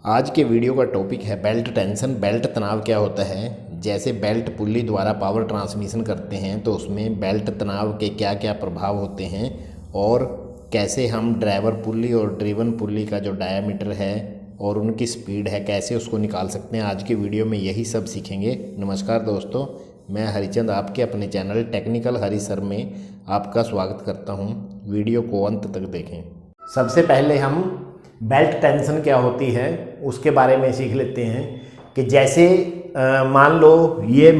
आज के वीडियो का टॉपिक है बेल्ट टेंशन। बेल्ट तनाव क्या होता है। जैसे बेल्ट पुल्ली द्वारा पावर ट्रांसमिशन करते हैं तो उसमें बेल्ट तनाव के क्या क्या प्रभाव होते हैं और कैसे हम ड्राइवर पुल्ली और ड्रिवन पुल्ली का जो डायामीटर है और उनकी स्पीड है कैसे उसको निकाल सकते हैं। आज की वीडियो में यही सब सीखेंगे। नमस्कार दोस्तों, मैं हरिचंद आपके अपने चैनल टेक्निकल हरी सर में आपका स्वागत करता हूं। वीडियो को अंत तक देखें। सबसे पहले हम बेल्ट टेंशन क्या होती है उसके बारे में सीख लेते हैं कि जैसे मान लो ये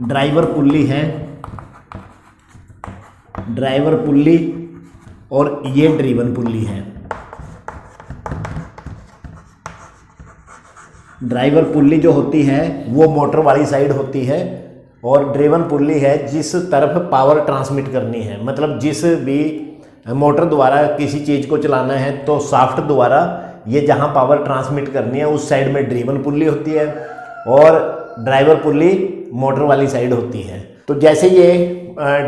ड्राइवर पुल्ली है, ड्राइवर पुल्ली और ये ड्रिवन पुल्ली है। ड्राइवर पुल्ली जो होती है वो मोटर वाली साइड होती है और ड्रिवन पुल्ली है जिस तरफ पावर ट्रांसमिट करनी है, मतलब जिस भी मोटर द्वारा किसी चीज़ को चलाना है तो शाफ्ट द्वारा ये जहाँ पावर ट्रांसमिट करनी है उस साइड में ड्रिवन पुल्ली होती है और ड्राइवर पुल्ली मोटर वाली साइड होती है। तो जैसे ये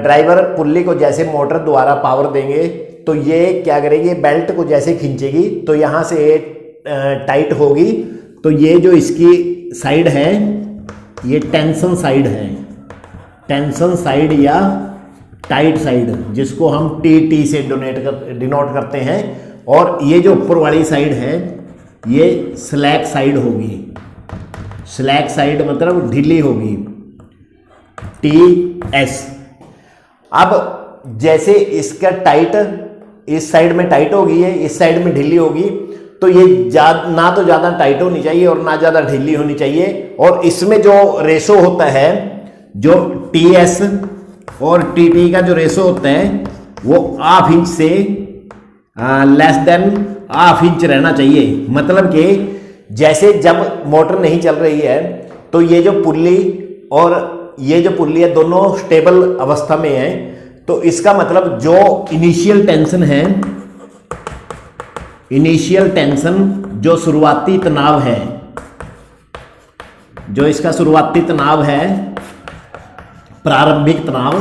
ड्राइवर पुल्ली को जैसे मोटर द्वारा पावर देंगे तो ये क्या करेगी, बेल्ट को जैसे खींचेगी तो यहाँ से टाइट होगी। तो ये जो इसकी साइड है ये टेंशन साइड है, टेंशन साइड या टाइट साइड जिसको हम टी से डिनोट करते हैं। और ये जो ऊपर वाली साइड है ये स्लैक साइड होगी। स्लैक साइड मतलब ढीली होगी, TS। अब जैसे इसका टाइट इस साइड में टाइट होगी है, इस साइड में ढीली होगी, तो ये ना तो ज़्यादा टाइट होनी चाहिए और ना ज़्यादा ढीली होनी चाहिए। और इसमें जो रेशो होता है, जो TS और TT का जो रेशो होता है वो ½ इंच से लेस देन ½ इंच रहना चाहिए। मतलब कि जैसे जब मोटर नहीं चल रही है तो ये जो पुल्ली और ये जो पुल्ली है दोनों स्टेबल अवस्था में है। तो इसका मतलब जो इनिशियल टेंशन है, इनिशियल टेंशन जो शुरुआती तनाव है, जो इसका शुरुआती तनाव है, प्रारंभिक तनाव,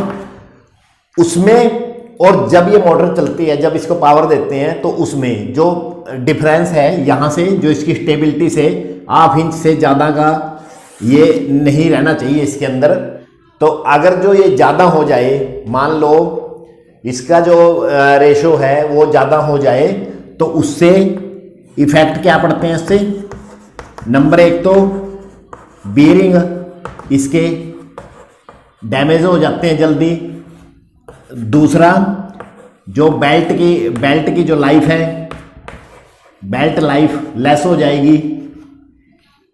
उसमें और जब ये मोटर चलती है, जब इसको पावर देते हैं तो उसमें जो डिफरेंस है यहाँ से जो इसकी स्टेबिलिटी से ½ इंच से ज़्यादा का ये नहीं रहना चाहिए इसके अंदर। तो अगर जो ये ज़्यादा हो जाए, मान लो इसका जो रेशो है वो ज़्यादा हो जाए तो उससे इफेक्ट क्या पड़ते हैं इससे। नंबर 1 तो बीयरिंग इसके डैमेज हो जाते हैं जल्दी। दूसरा जो बेल्ट की जो लाइफ है, बेल्ट लाइफ लेस हो जाएगी।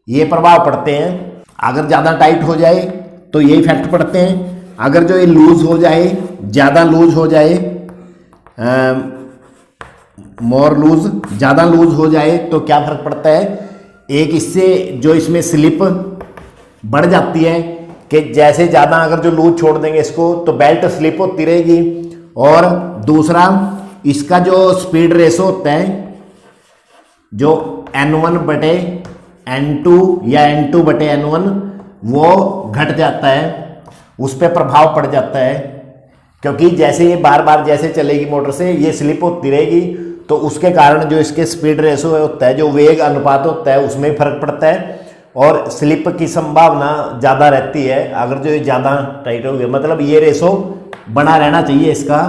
ये प्रभाव पड़ते हैं। अगर ज़्यादा टाइट हो जाए तो ये इफेक्ट पड़ते हैं। अगर जो ये लूज हो जाए, ज़्यादा लूज हो जाए, मोर लूज, ज़्यादा लूज हो जाए तो क्या फर्क पड़ता है। एक इससे जो इसमें स्लिप बढ़ जाती है कि जैसे ज़्यादा अगर जो लूज छोड़ देंगे इसको तो बेल्ट स्लिप होती रहेगी। और दूसरा इसका जो स्पीड रेशो होता है, जो N1/N2 या N2/N1 वो घट जाता है, उस पर प्रभाव पड़ जाता है। क्योंकि जैसे ये बार बार जैसे चलेगी मोटर से ये स्लिप होती रहेगी तो उसके कारण जो इसके स्पीड रेशो होता है, जो वेग अनुपात होता है, उसमें फर्क पड़ता है और स्लिप की संभावना ज़्यादा रहती है अगर जो ये ज़्यादा टाइट हो गया। मतलब ये रेशो बना रहना चाहिए इसका,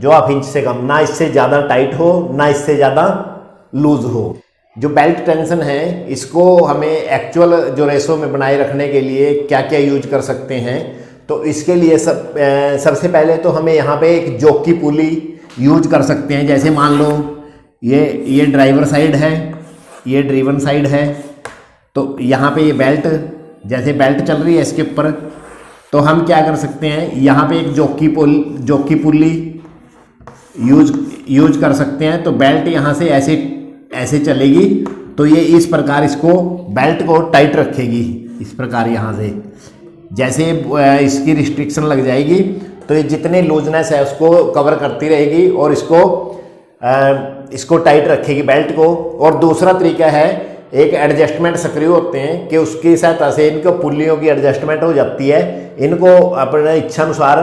जो ½ इंच से कम, ना इससे ज़्यादा टाइट हो ना इससे ज़्यादा लूज हो। जो बेल्ट टेंशन है इसको हमें एक्चुअल जो रेशो में बनाए रखने के लिए क्या क्या यूज कर सकते हैं। तो इसके लिए सबसे पहले तो हमें यहाँ पे एक जॉकी पुली यूज कर सकते हैं। जैसे मान लो ये ड्राइवर साइड है, ये ड्रिवन साइड है, तो यहाँ पे ये बेल्ट, जैसे बेल्ट चल रही है इसके ऊपर, तो हम क्या कर सकते हैं, यहाँ पे एक जॉकी पुल्ली यूज कर सकते हैं। तो बेल्ट यहाँ से ऐसे चलेगी तो ये इस प्रकार इसको बेल्ट को टाइट रखेगी, इस प्रकार यहाँ से। जैसे इसकी रिस्ट्रिक्शन लग जाएगी तो ये जितने लूजनेस है उसको कवर करती रहेगी और इसको टाइट रखेगी बेल्ट को। और दूसरा तरीका है, एक एडजस्टमेंट स्क्रू होते हैं कि उसकी सहायता से इनको पुल्लियों की एडजस्टमेंट हो जाती है। इनको अपने इच्छानुसार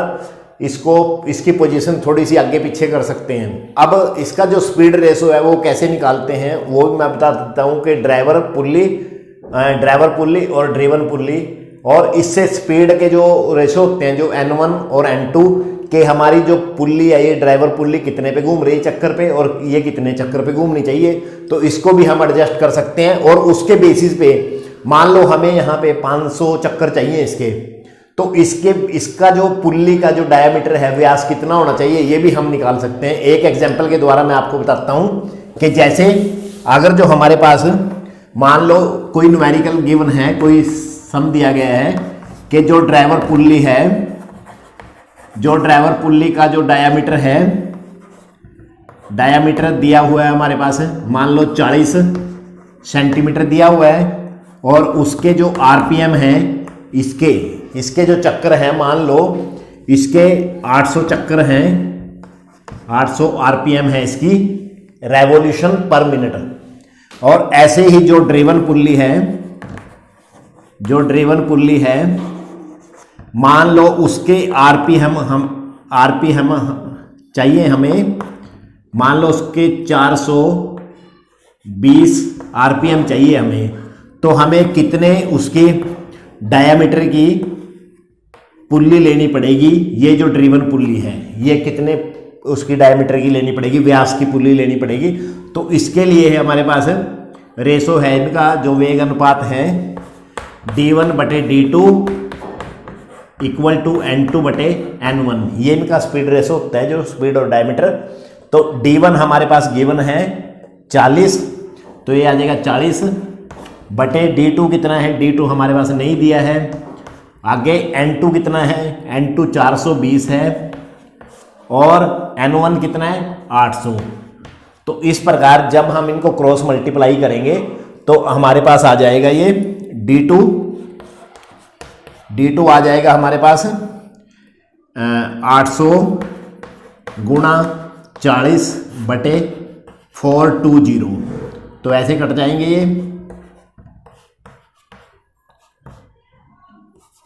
इसकी पोजीशन थोड़ी सी आगे पीछे कर सकते हैं। अब इसका जो स्पीड रेशो है वो कैसे निकालते हैं वो भी मैं बता देता हूँ कि ड्राइवर पुल्ली और ड्रिवन पुल्ली, और इससे स्पीड के जो रेशो होते हैं जो N1 और N2 के, हमारी जो पुल्ली है ये ड्राइवर पुल्ली कितने पे घूम रही है चक्कर पे और ये कितने चक्कर पे घूमनी चाहिए, तो इसको भी हम एडजस्ट कर सकते हैं। और उसके बेसिस पे मान लो हमें यहाँ पे 500 चक्कर चाहिए इसके, तो इसका जो पुल्ली का जो डायामीटर है, व्यास कितना होना चाहिए, ये भी हम निकाल सकते हैं। एक एग्जाम्पल के द्वारा मैं आपको बताता हूँ कि जैसे अगर जो हमारे पास मान लो कोई न्यूमेरिकल गिवन है, कोई सम दिया गया है कि जो ड्राइवर पुल्ली का जो डायामीटर है, डायामीटर दिया हुआ है हमारे पास, मान लो 40 सेंटीमीटर दिया हुआ है, और उसके जो आरपीएम है इसके जो चक्कर हैं, मान लो इसके 800 चक्कर हैं, 800 आरपीएम है इसकी रेवोल्यूशन पर मिनट। और ऐसे ही जो ड्रिवन पुल्ली है मान लो उसके आरपीएम चाहिए हमें, मान लो उसके 420 आरपीएम चाहिए हमें, तो हमें कितने उसके डायामीटर की पुल्ली लेनी पड़ेगी, ये जो ड्रिवन पुल्ली है ये कितने उसकी डायामीटर की लेनी पड़ेगी, व्यास की पुल्ली लेनी पड़ेगी। तो इसके लिए है हमारे पास रेशो है इनका, जो वेग अनुपात है d1/d2 इक्वल टू n2/n1, ये इनका स्पीड रेशो होता है, जो स्पीड और डायमीटर। तो d1 हमारे पास गिवन है 40, तो ये आ जाएगा 40/d2 कितना है, d2 हमारे पास नहीं दिया है। आगे n2 कितना है, n2 420 है, और n1 कितना है 800। तो इस प्रकार जब हम इनको क्रॉस मल्टीप्लाई करेंगे तो हमारे पास आ जाएगा ये d2 आ जाएगा हमारे पास 800 गुणा 40/420, तो ऐसे कट जाएंगे ये,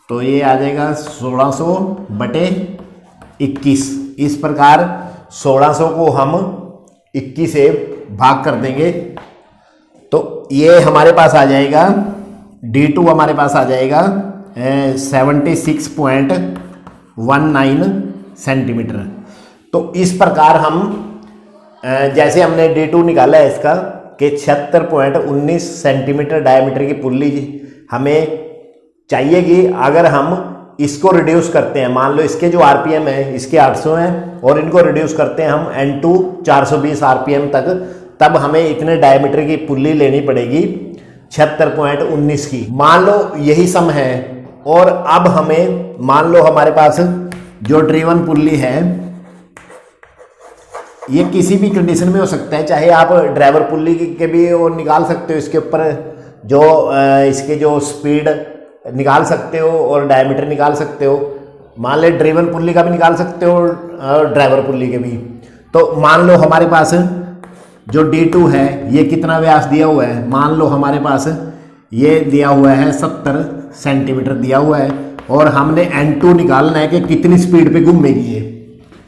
तो ये आ जाएगा 1600/21। इस प्रकार 1600 को हम 21 से भाग कर देंगे, तो ये हमारे पास आ जाएगा d2 हमारे पास आ जाएगा 76.19 सेंटीमीटर। तो इस प्रकार हम जैसे हमने d2 निकाला है इसका कि 76.19 सेंटीमीटर डायमीटर की पुल्ली हमें चाहिएगी। अगर हम इसको रिड्यूस करते हैं, मान लो इसके जो आरपीएम है इसके 800 हैं, और इनको रिड्यूस करते हैं हम n2 420 आरपीएम तक, तब हमें इतने डायमीटर की पुल्ली लेनी पड़ेगी 76.19 की। मान लो यही सम है, और अब हमें मान लो हमारे पास जो ड्रिवन पुल्ली है ये किसी भी कंडीशन में हो सकता है, चाहे आप ड्राइवर पुल्ली के भी और निकाल सकते हो, इसके ऊपर जो इसके जो स्पीड निकाल सकते हो और डायमीटर निकाल सकते हो। मान ले ड्रिवन पुल्ली का भी निकाल सकते हो और ड्राइवर पुल्ली के भी। तो मान लो हमारे पास जो d2 है ये कितना व्यास दिया हुआ है, मान लो हमारे पास ये दिया हुआ है 70 सेंटीमीटर दिया हुआ है, और हमने n2 निकालना है कि कितनी स्पीड पे घूमेगी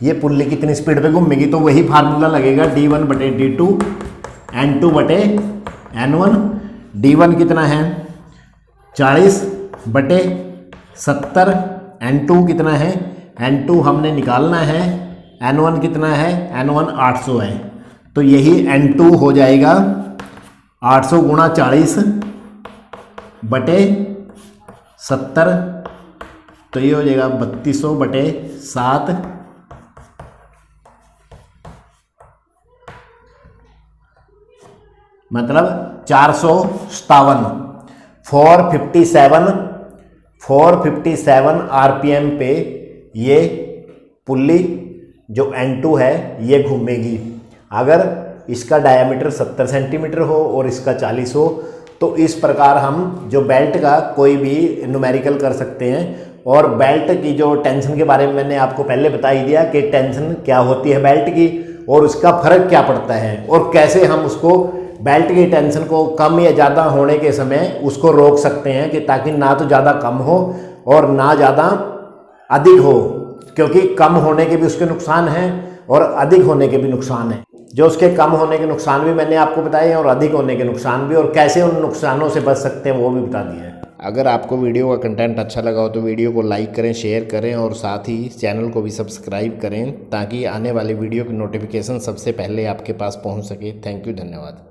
ये पुल्ली कितनी स्पीड पे घूमेगी। तो वही फार्मूला लगेगा d1/d2 n2/n1। d1 कितना है 40/70, n2 कितना है, n2 हमने निकालना है, n1 कितना है, n1 800 है। तो यही n2 हो जाएगा 800 गुणा 40/70, तो ये हो जाएगा 3200/7, मतलब 457 आरपीएम पे ये पुल्ली जो n2 है ये घूमेगी। अगर इसका डायमीटर 70 सेंटीमीटर हो और इसका 40 हो, तो इस प्रकार हम जो बेल्ट का कोई भी न्यूमेरिकल कर सकते हैं। और बेल्ट की जो टेंशन के बारे में मैंने आपको पहले बता ही दिया कि टेंशन क्या होती है बेल्ट की, और उसका फर्क क्या पड़ता है, और कैसे हम उसको बेल्ट की टेंशन को कम या ज़्यादा होने के समय उसको रोक सकते हैं, कि ताकि ना तो ज़्यादा कम हो और ना ज़्यादा अधिक हो। क्योंकि कम होने के भी उसके नुकसान हैं और अधिक होने के भी नुकसान हैं। जो उसके कम होने के नुकसान भी मैंने आपको बताए और अधिक होने के नुकसान भी, और कैसे उन नुकसानों से बच सकते हैं वो भी बता दिया है। अगर आपको वीडियो का कंटेंट अच्छा लगा हो तो वीडियो को लाइक करें, शेयर करें और साथ ही चैनल को भी सब्सक्राइब करें ताकि आने वाली वीडियो की नोटिफिकेशन सबसे पहले आपके पास पहुंच सके। थैंक यू, धन्यवाद।